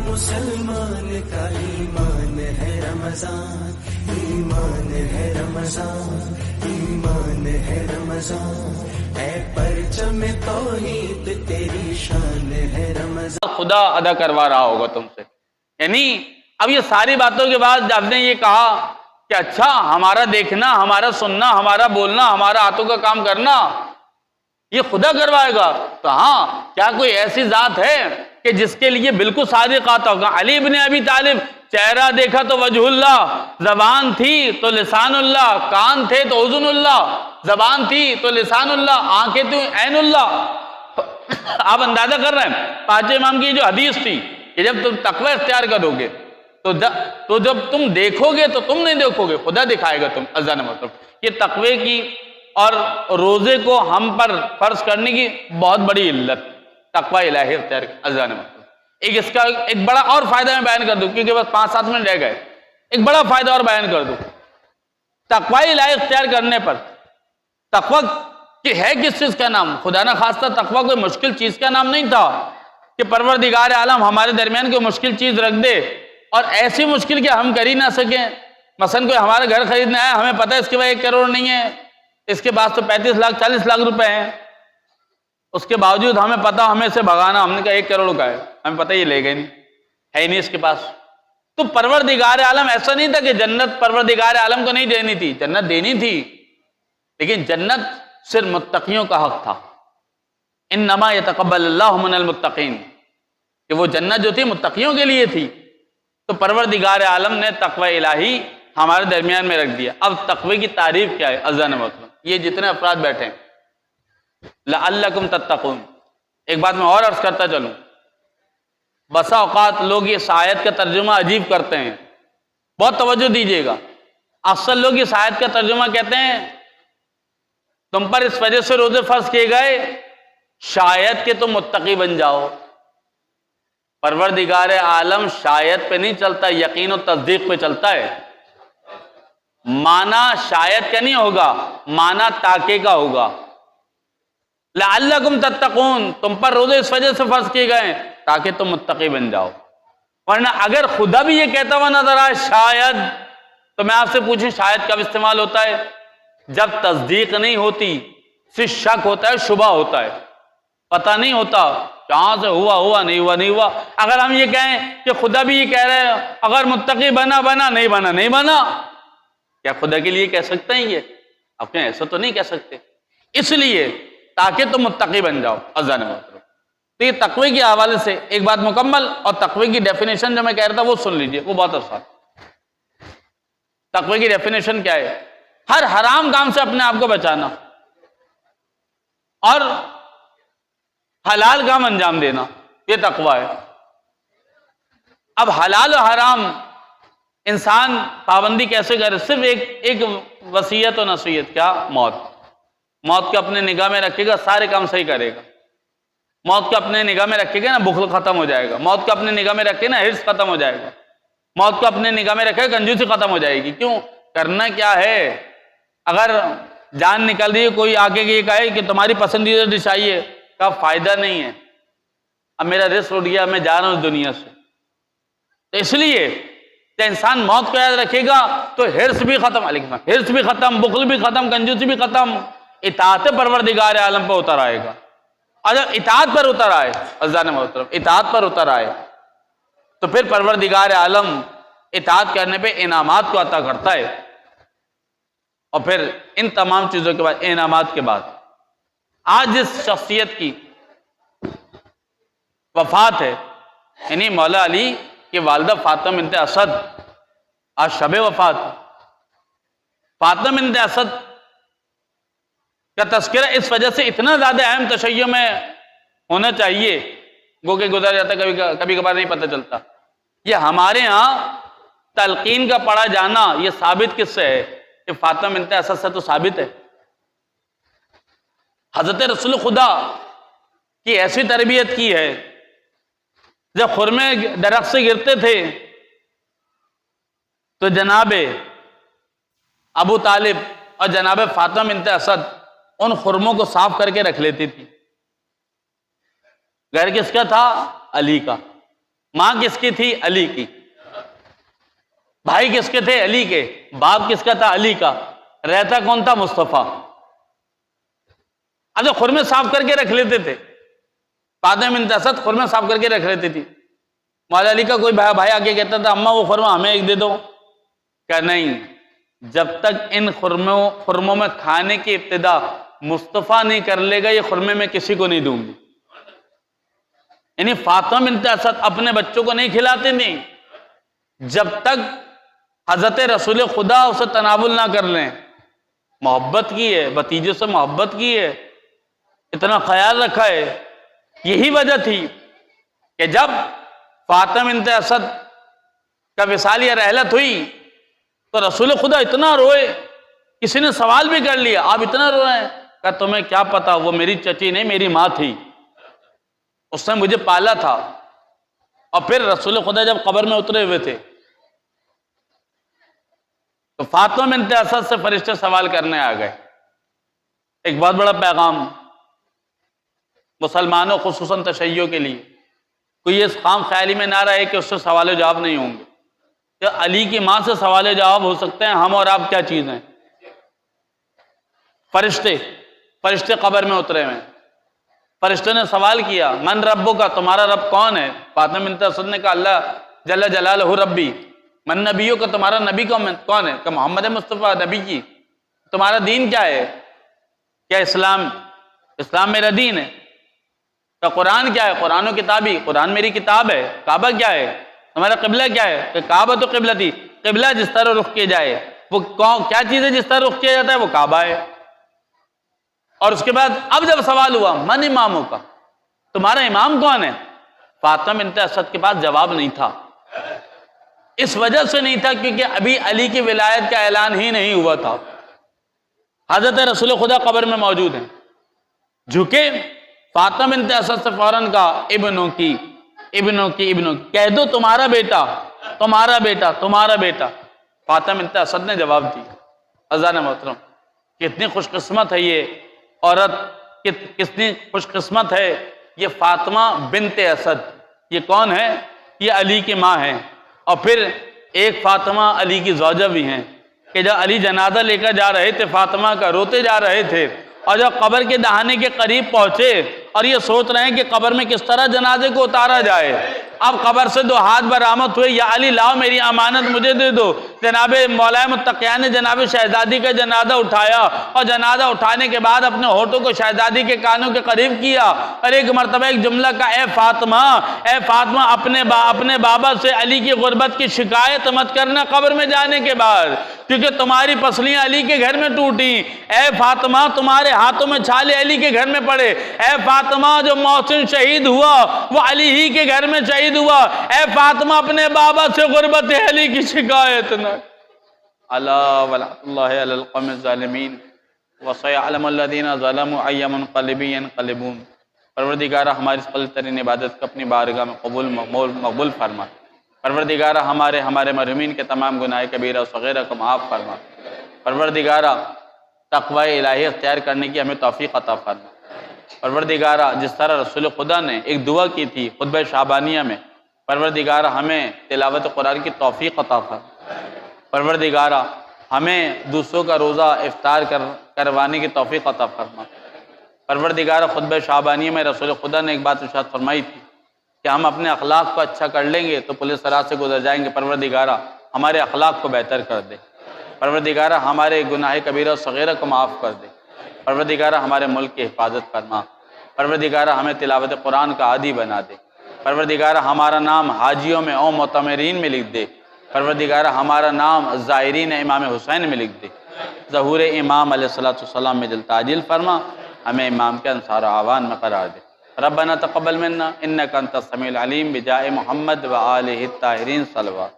مسلمان کا ایمان ہے رمضان، ایمان ہے رمضان، ایمان ہے رمضان، اے پرچم توحید تیری شان ہے رمضان۔ خدا ادا کروا رہا ہوگا تم سے، یعنی اب یہ ساری باتوں کے بعد آپ نے یہ کہا کہ اچھا ہمارا دیکھنا، ہمارا سننا، ہمارا بولنا، ہمارا ہاتھوں کا کام کرنا یہ خدا کروائے گا، تو ہاں کیا کوئی ایسی ذات ہے کہ جس کے لیے بالکل صادق آتا ہوگا؟ علی ابن ابی طالب چہرہ دیکھا تو وجہ اللہ، زبان تھی تو لسان اللہ، کان تھے تو اذن اللہ، زبان تھی تو لسان اللہ، آنکھیں تھی عین اللہ۔ آپ اندازہ کر رہے ہیں پانچ امام کی جو حدیث تھی کہ جب تم تقوی اختیار کرو گے تو جب تم دیکھو گے تو تم نہیں دیکھو گے، خدا دکھائے گا تم۔ اذان مطلب یہ تقوی کی اور روزے کو ہم پر فرض کرنے کی بہت بڑی علت تقوی الہی اختیار اذان مطلب۔ اس کا ایک بڑا اور فائدہ میں بیان کر دوں کیونکہ بس 5-7 منٹ رہ گئے، ایک بڑا فائدہ اور بیان کر دوں۔ تقوی الہی اختیار کرنے پر، تقوی کہ ہے کس چیز کا نام؟ خدا نہ خواستہ تقوی کوئی مشکل چیز کا نام نہیں تھا کہ پروردگار عالم ہمارے درمیان کوئی مشکل چیز رکھ دے اور ایسی مشکل کہ ہم کر ہی نہ سکیں۔ مثلا کوئی ہمارا گھر خریدنا ہے، ہمیں پتہ ہے اس کے بعد 1 کروڑ نہیں ہے، اس کے بعد تو 35 لاکھ 40 لاکھ روپے ہیں، اس کے باوجود ہمیں پتہ ہمیں سے بھگانا، ہم نے کہا 1 کروڑ کا ہے، ہمیں پتہ یہ لے گئے نہیں، ہے ہی نہیں اس کے پاس۔ تو پروردگار عالم ایسا نہیں تھا کہ جنت پروردگار عالم کو نہیں دینی تھی، جنت دینی تھی، لیکن جنت صرف متقیوں کا حق تھا۔ انما یتقبل اللہ من المتقین، کہ وہ جنت جو تھی متقیوں کے لیے تھی۔ تو پروردگار عالم نے تقوی الہی ہمارے درمیان میں رکھ دیا۔ اب تقوی کی تعریف کیا ہے؟ اذان مطلب یہ جتنے افراد بیٹھے ہیں، لعلکم تتقون۔ ایک بات میں اور عرض کرتا چلوں، بسا اوقات لوگ اس آیت کا ترجمہ عجیب کرتے ہیں، بہت توجہ دیجیے گا۔ اکثر لوگ اس آیت کا ترجمہ کہتے ہیں تم پر اس وجہ سے روزے فرض کیے گئے شاید کہ تم متقی بن جاؤ۔ پروردگار عالم شاید پہ نہیں چلتا، یقین و تصدیق پہ چلتا ہے۔ معنی شاید کا نہیں ہوگا، معنی تاکہ کا ہوگا۔ لعلکم تتقون، تم پر روزے اس وجہ سے فرض کیے گئے تاکہ تم متقی بن جاؤ۔ ورنہ اگر خدا بھی یہ کہتا ہوا نظر آئے شاید، تو میں آپ سے پوچھیں شاید کب استعمال ہوتا ہے؟ جب تصدیق نہیں ہوتی، صرف شک ہوتا ہے، شبہ ہوتا ہے، پتہ نہیں ہوتا کہاں سے ہوا نہیں ہوا نہیں ہوا۔ اگر ہم یہ کہیں کہ خدا بھی یہ کہہ رہے ہیں اگر متقی بنا نہیں بنا نہیں بنا، کیا خدا کے لیے کہہ سکتے ہیں یہ؟ آپ کہیں ایسا تو نہیں کہہ سکتے، اس لیے تاکہ تم متقی بن جاؤ۔ اذان مطلب تو یہ تقوی کے حوالے سے ایک بات مکمل، اور تقوی کی ڈیفینیشن جو میں کہہ رہا تھا وہ سن لیجئے، وہ بہت آسان۔ تقوی کی ڈیفینیشن کیا ہے؟ ہر حرام کام سے اپنے آپ کو بچانا اور حلال کام انجام دینا، یہ تقوی ہے۔ اب حلال و حرام انسان پابندی کیسے کرے؟ صرف ایک وصیت و نصیحت، کیا؟ موت کو اپنے نگاہ میں رکھے گا، سارے کام صحیح کرے گا۔ موت کو اپنے نگاہ میں رکھے گا نا، بخل ختم ہو جائے گا۔ موت کو اپنے نگاہ میں رکھے نا، حرص ختم ہو جائے گا۔ موت کو اپنے نگاہ میں رکھے گا، کنجوسی ختم ہو جائے گی۔ کیوں؟ کرنا کیا ہے؟ اگر جان نکل رہی ہے، کوئی آگے یہ کہے کہ تمہاری پسندیدہ ڈش آئیے، کا فائدہ نہیں ہے، اب میرا رزق اٹھ گیا، میں جا رہا ہوں اس دنیا سے۔ تو اس لیے جب انسان موت کو یاد رکھے گا تو حرص بھی ختم، حرص بھی ختم، بخل بھی ختم، کنجوسی بھی ختم، اطاعت پروردگار عالم پہ اتر آئے گا۔ اور جب اطاعت پر اتر آئے، عزیزان محترم، اطاعت پر اتر آئے تو پھر پروردگار عالم اطاعت کرنے پہ انعامات کو عطا کرتا ہے۔ اور پھر ان تمام چیزوں کے بعد، انعامات کے بعد، آج جس شخصیت کی وفات ہے، یعنی مولا علی کی والدہ فاطمہ بنت اسد، آج شب وفات۔ فاطمہ بنت اسد کا تذکرہ اس وجہ سے اتنا زیادہ اہم تشیع میں ہونا چاہیے، گو کہ گزر جاتا کبھی کبھار نہیں پتہ چلتا۔ یہ ہمارے ہاں تلقین کا پڑھا جانا یہ ثابت کس سے ہے؟ کہ فاطمہ بنت اسد سے تو ثابت ہے۔ حضرت رسول خدا کی ایسی تربیت کی ہے، جب خرمے درخت سے گرتے تھے تو جناب ابو طالب اور جناب فاطمہ بنت اسد ان خرموں کو صاف کر کے رکھ لیتی تھی۔ گھر کس کا تھا؟ علی کا۔ ماں کس کی تھی؟ علی کی۔ بھائی کس کے تھے؟ علی کے۔ باپ کس کا تھا؟ علی کا۔ رہتا کون تھا؟ مصطفیٰ۔ اچھا خرمے صاف کر کے رکھ لیتے تھے، فاطمہ بنت اسد خرمے صاف کر کے رکھ لیتی تھی۔ مولا علی کا کوئی بھائی آ کے کہتا تھا اماں وہ خرمہ ہمیں ایک دے دو، کہ نہیں، جب تک ان خرموں میں کھانے کی ابتدا مصطفیٰ نہیں کر لے گا یہ خرمے میں کسی کو نہیں دوں گی۔ یعنی فاطمہ بنت اسد اپنے بچوں کو نہیں کھلاتے نہیں جب تک حضرت رسول خدا اسے تناول نہ کر لیں۔ محبت کی ہے، بھتیجے سے محبت کی ہے، اتنا خیال رکھا ہے۔ یہی وجہ تھی کہ جب فاطمہ بنت اسد کا وصال یا رحلت ہوئی تو رسول خدا اتنا روئے، کسی نے سوال بھی کر لیا آپ اتنا رو رہے ہیں؟ کہ تمہیں کیا پتا، وہ میری چچی نہیں میری ماں تھی، اس نے مجھے پالا تھا۔ اور پھر رسول خدا جب قبر میں اترے ہوئے تھے تو فاطمہ بنت اسد سے فرشتے سوال کرنے آ گئے۔ ایک بہت بڑا پیغام مسلمانوں خصوصاً تشیعوں کے لیے، کوئی اس خام خیالی میں نہ رہے کہ اس سے سوال و جواب نہیں ہوں گے، کہ علی کی ماں سے سوال و جواب ہو سکتے ہیں، ہم اور آپ کیا چیز ہیں؟ فرشتے قبر میں اترے ہوئے، فرشتوں نے سوال کیا من ربو کا، تمہارا رب کون ہے؟ فاطمہ بنت اسد نے کہا اللہ جل جلالہ ربی۔ من نبیوں کا، تمہارا نبی کون ہے؟ کہ محمد مصطفیٰ نبی جی۔ تمہارا دین کیا ہے؟ کیا اسلام میرا دین ہے۔ کہ قرآن کیا ہے؟ قرآن و کتابی، قرآن میری کتاب ہے۔ کعبہ کیا ہے؟ تمہارا قبلہ کیا ہے؟ کہ کعبہ تو قبلہ تھی، قبلہ جس طرح رخ کیا جائے، وہ کیا چیز ہے جس طرح رخ کیا جاتا ہے؟ وہ کعبہ ہے۔ اور اس کے بعد اب جب سوال ہوا من اماموں کا، تمہارا امام کون ہے؟ فاطمہ بنت اسد کے پاس جواب نہیں تھا۔ اس وجہ سے نہیں تھا کیونکہ ابھی علی کی ولایت کا اعلان ہی نہیں ہوا تھا۔ حضرت رسول خدا قبر میں موجود ہیں، جھکے فاطمہ بنت اسد سے فوراً کہا ابنوں کی کہہ دو تمہارا بیٹا تمہارا بیٹا تمہارا بیٹا۔ فاطمہ بنت اسد نے جواب دی۔ عزیزان محترم، کتنی خوش قسمت ہے یہ عورت، کتنی خوش قسمت ہے یہ فاطمہ بنت اسد۔ یہ کون ہے؟ یہ علی کی ماں ہے۔ اور پھر ایک فاطمہ علی کی زوجہ بھی ہیں کہ جب علی جنازہ لے کر جا رہے تھے فاطمہ کا، روتے جا رہے تھے، اور جب قبر کے دہانے کے قریب پہنچے اور یہ سوچ رہے ہیں کہ قبر میں کس طرح جنازے کو اتارا جائے، اب قبر سے 2 ہاتھ برآمد ہوئے، یا علی لاؤ میری امانت مجھے دے دو۔ جناب مولا متقیان نے جناب شہزادی کا جنازہ اٹھایا، اور جنازہ اٹھانے کے بعد اپنے ہونٹوں کو شہزادی کے کانوں کے قریب کیا، اور ایک مرتبہ ایک جملہ کا اے فاطمہ اپنے بابا سے علی کی غربت کی شکایت مت کرنا قبر میں جانے کے بعد، کیونکہ تمہاری پسلیاں علی کے گھر میں ٹوٹی۔ اے فاطمہ تمہارے ہاتھوں میں چھالے علی کے گھر میں پڑے۔ اے فاطمہ جو محسن شہید ہوا وہ علی ہی کے گھر میں شہید ہوا۔ اے فاطمہ اپنے بابا سے غربت علی کی شکایت نہ۔ الا ولعنۃ اللہ علی القوم الظالمین وسيعلم الذین ظلموا ای منقلب ینقلبون۔ پروردگارہ ہماری اس قلیل ترین عبادت کو اپنی بارگاہ میں مقبول فرما۔ پروردگارہ ہمارے مرحومین کے تمام گناہ کبیرہ و صغیرہ کو معاف فرما۔ پروردگارہ تقوی الہی اختیار کرنے کی ہمیں توفیق عطا فرما۔ پروردگارہ جس طرح رسول خدا نے ایک دعا کی تھی خطبہ شعبانیہ میں، پروردگارہ ہمیں تلاوت قرآن کی توفیق عطا فرما۔ پروردگارہ ہمیں دوسروں کا روزہ افطار کروانے کی توفیق عطا فرما۔ پروردگارہ خطبہ شعبانیہ میں رسول خدا نے ایک بات ارشاد فرمائی تھی کہ ہم اپنے اخلاق کو اچھا کر لیں گے تو پولیس صراط سے گزر جائیں گے۔ پروردگارہ ہمارے اخلاق کو بہتر کر دے۔ پروردگارہ ہمارے گناہ کبیرہ و صغیرہ کو معاف کر دے۔ پروردگارہ ہمارے ملک کی حفاظت فرما۔ پروردگارہ ہمیں تلاوت قرآن کا عادی بنا دے۔ پروردگارہ ہمارا نام حاجیوں میں او معتمرین میں لکھ دے۔ پروردگارہ ہمارا نام زائرین امام حسین میں لکھ دے۔ ظہور امام علیہ السلام میں جلد تعجیل فرما، ہمیں امام کے انصار و اعوان میں قرار دے۔ ربنا تقبل منا انک انت السمیع العلیم بجاہ محمد و آلہ الطاہرین صلوات۔